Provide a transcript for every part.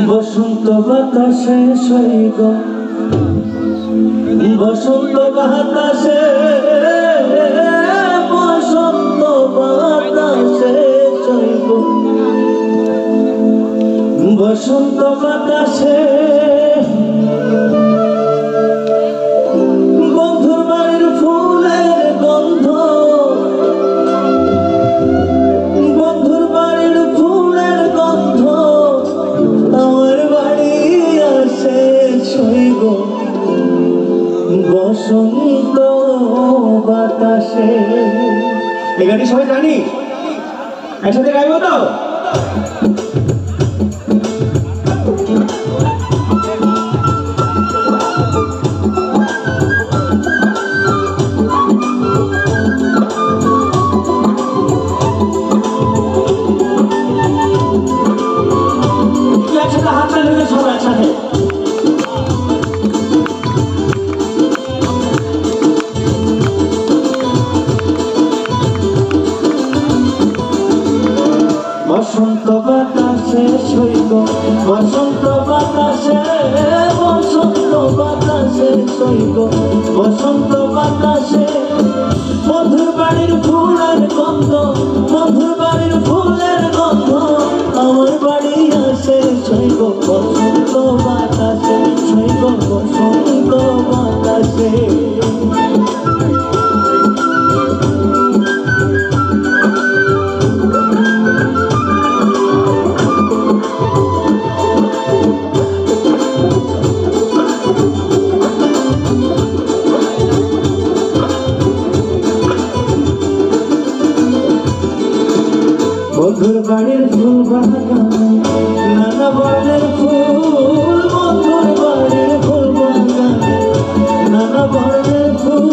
বসন্ত বাতাসে সৈগ বসন্ত বাতাসে বসন্ত বাতাসে সৈগ বসন্ত বাতাসে বন্ধুর বাড়ির ফুলের গন্ধ বন্ধুর বাড়ির ফুলের গন্ধ আমার বাড়ি আসে সৈগ বসন্ত বাতাসে। এই গানটি সবাই জানি, একসাথে গাইবো তো? একসাথে হাত মিলে সব একসাথে। বসন্ত বাতাসে সৈগ বসন্ত বাতাসে বসন্ত বাতাসে সৈগ বসন্ত বাতাসে মধুর বাড়ির ফুলের গন্ধ মধুর বাড়ির ফুলের গন্ধ আমার বাড়ি আসে সৈগ বসন্ত বাতাসে সৈগ বসন্ত বাতাসে। মধুর বাড়ির ফুল বাগান নানা বর্ণের ফুল মধুর বাড়ির ফুল বাগান নানা বর্ণের ফুল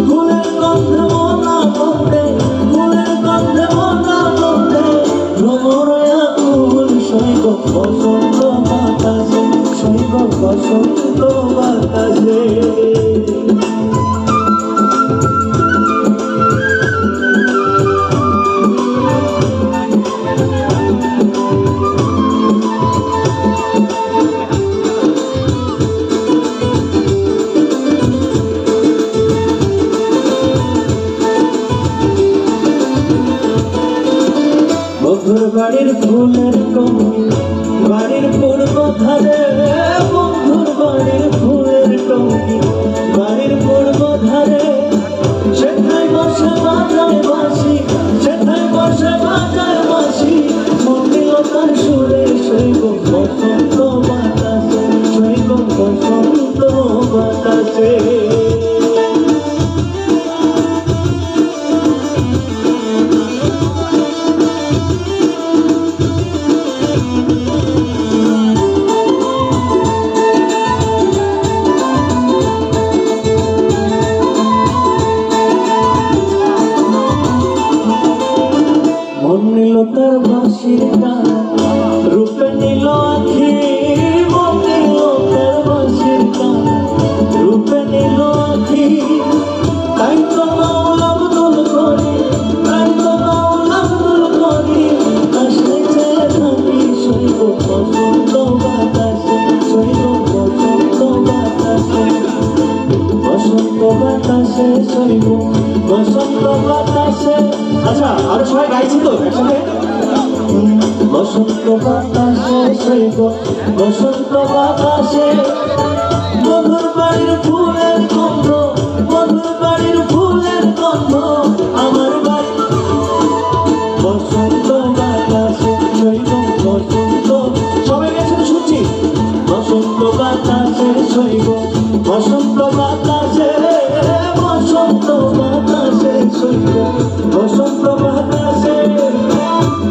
ফুলের গন্ধে মনা বন্ধে ফুলের গন্ধে মনা বন্ধে ভ্রমরয়া ফুল সৈগ বসন্ত বাতাসে সৈগ বসন্ত বাতাসে। বন্ধুর বাড়ির ফুলের টঙ্গি বাড়ির পূর্ব ধারে বন্ধুর বাড়ির ফুলের টঙ্গি বাড়ির পূর্ব ধারে সেথায় বসে বাজায় বাঁশি সেথায় বসে বাজায় বাঁশি মন্দিরতার সুরে সৈগ বসন্ত বাতাসে সৈগ বসন্ত বাতাসে। তার বাঁশির টান রূপে নীল আখি মন নিল তার বাঁশির টান রূপে নীল আখি তাই তো মাওলাম দুল করি তাই তো মাওলাম দুল করি আসলে চেয়ে থাকি সৈগ বসন্ত বাতাসে সৈগ বসন্ত বাতাসে বসন্ত বাতাসে সৈগ বসন্ত বাতাসে। আচ্ছা আরো সবাই গাইছি তো একসাথে। বসন্ত বাতাসে সৈগ বসন্ত বাতাসে মধুর বাড়ির ফুলের গন্ধ মধুর বাড়ির ফুলের গন্ধ আমার বাড়ি বসন্ত বাতাসে সৈগ বসন্ত। সবাই একসাথে শুনছি বসন্ত বাতাসে সৈগ বসন্ত। বাতাসে বসন্ত বাতাসে সইব বসন্ত বাতাসে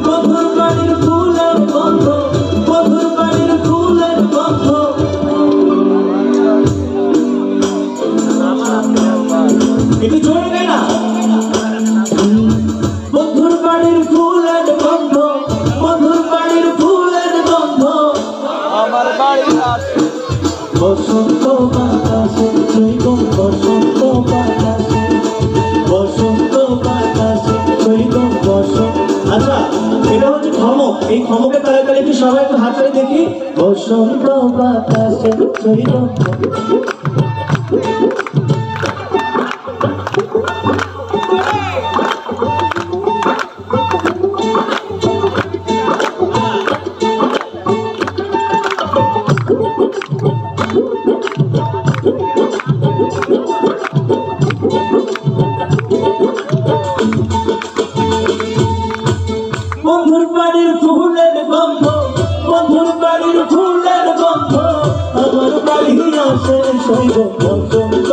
মধুর বাড়ির ফুলের গন্ধ মধুর বাড়ির ফুলের গন্ধ একটু জোরে নেই না মধুর বাড়ির ফুলের গন্ধ মধুর বাড়ির ফুলের গন্ধ আমার বাড়ি আছে বসন্ত বাতাসে সইব বসন্ত বাতাসে বসন্ত বাতাসে সইব বসন্ত। আচ্ছা এটা হচ্ছে খমক এই খমকের তালে তালে একটু সবাই একটু হাত করে দেখি বসন্ত বাতাসে সইব বন্ধুর বাড়ির ফুলের গন্ধ বন্ধুর বাড়ির ফুলের গন্ধ আমার বাড়ি আসে সইব বসন্ত